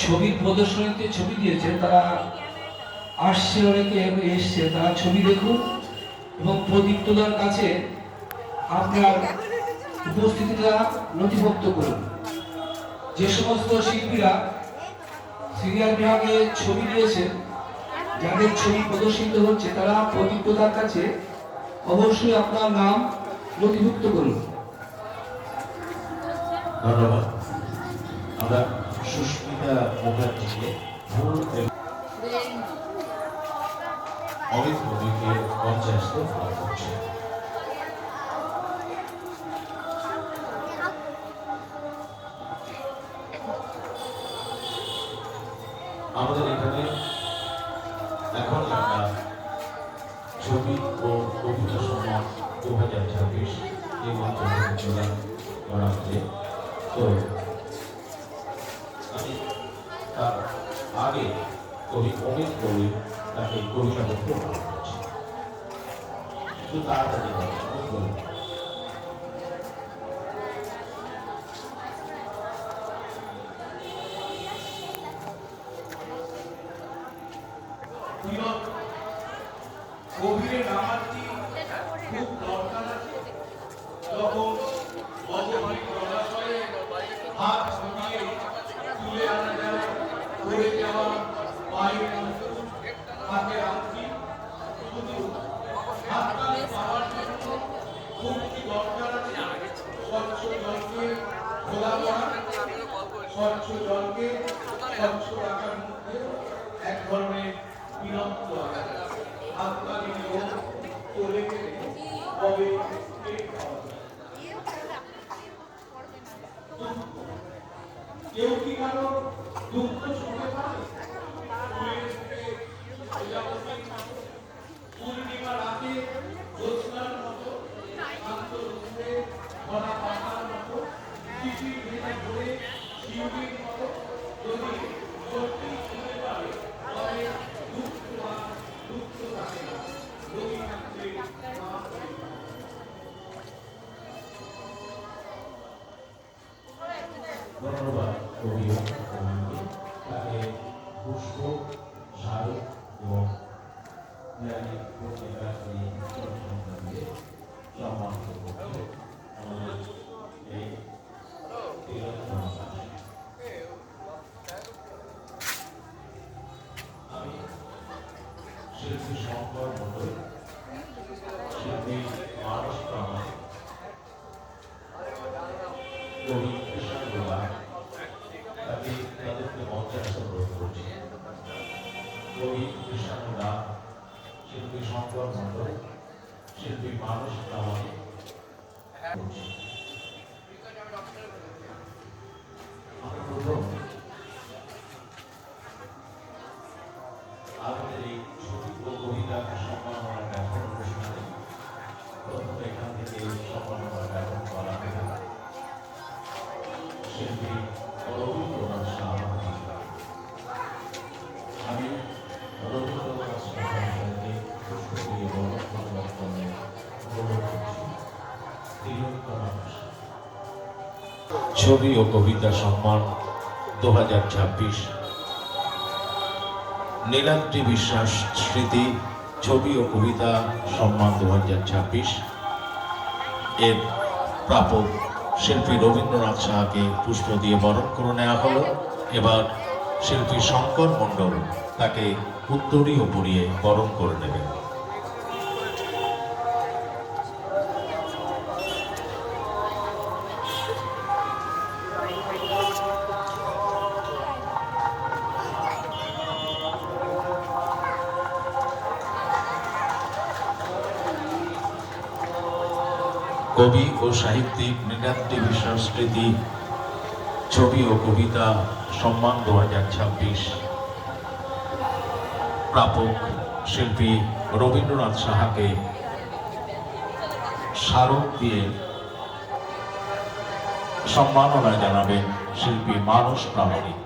ছবির প্রদর্শনীতে ছবি দিয়েছে, তারা আসছে, অনেকে এসছে, তারা ছবি দেখুন এবং প্রদীপ্তদার কাছে আপনার উপস্থিতিটা নথিভুক্ত করুন। যে সমস্ত শিল্পীরা সিরিয়াল বিভাগে ছবি দিয়েছে, যাদের ছবি প্রদর্শিত হচ্ছে, তারা প্রদীপ্তদার কাছে অবশ্যই আপনার নাম নথিভুক্ত করুন। ধন্যবাদ। আমরা সুস্মিতা মুখার্জিকে অমিত মোদীকে মঞ্চে আসতে অনুরোধ করছি। আমাদের এখানে এখন আমরা ছবি ও কবিতা সম্মান 2026 এই মঞ্চে প্রদান করা হচ্ছে। তো আমি তার আগে কবি অমিত কবি তাকে কবিতা পড়তে অনুরোধ করছি। একটু তাড়াতাড়ি বলুন। গভীরে নামাটি খুব দরকার আছে, তখন অগভীর জলাশয়ে হাত ছড়িয়ে তুলে আনা যায় পড়ে যাওয়া পায়ের হাতে আংটি। শুধু হাততালি পাওয়ার জন্য খুব কি দরকার আছে? স্বচ্ছ জলকে খোলা করা, স্বচ্ছ জলকে স্বচ্ছ রাখার মধ্যে এক ধরনের বিরক্ত আছে। হাততালি নিয়ে চলে গেলে তবে কেউ কি কারো দুঃখ শুনতে পারে? পূর্ণিমা রাতে জ্যোৎস্নার মতো শান্ত রূপে ভরা পাতার মতো শিশির ভেজা ভরে শিউলির মতো যদি সত্যি শুনতে পারে, তবে দুঃখ থাকে না। রবি থাকলে ধন্যবাদ কবি তাকে পুষ্প স্মারক এবং সম্মানিত করছে আমাদের এই আমি শিল্পী শঙ্কর মন্ডল, শিল্পী মানস প্রামাণিক, কবি কৃষ্ণ গোলা তাকে তাদেরকে মঞ্চে আসতে অনুরোধ করছি। কবি কৃষ্ণ গোলা, শিল্পী শঙ্কর মন্ডল, শিল্পী মানস প্রামাণিক করছি। আমরা প্রথম আমাদের এই ছবি ও কবিতা সম্মাননা জ্ঞাপন অনুষ্ঠানে প্রথম এখান থেকে সম্মাননা জ্ঞাপন করা হবে শিল্পী রবীন্দ্রনাথ সাহা। আমি রবীন্দ্রনাথ সাহাকে পুষ্প দিয়ে বরণে অনুরোধ করছি। ছবি ও কবিতা সম্মান 2026 নীলাদ্রি বিশ্বাস স্মৃতি ছবি ও কবিতা সম্মান 2026 এর প্রাপক শিল্পী রবীন্দ্রনাথ সাহাকে পুষ্প দিয়ে বরণ করে নেওয়া হলো। এবার শিল্পী শঙ্কর মণ্ডল তাকে উত্তরীয় পরিয়ে বরণ করে নেবেন। কবি ও সাহিত্যিক নীলাদ্রি বিশ্বাস স্মৃতি ছবি ও কবিতা সম্মান 2026 প্রাপক শিল্পী রবীন্দ্রনাথ সাহাকে স্মারক দিয়ে সম্মাননা জানাবেন শিল্পী মানস প্রামাণিক।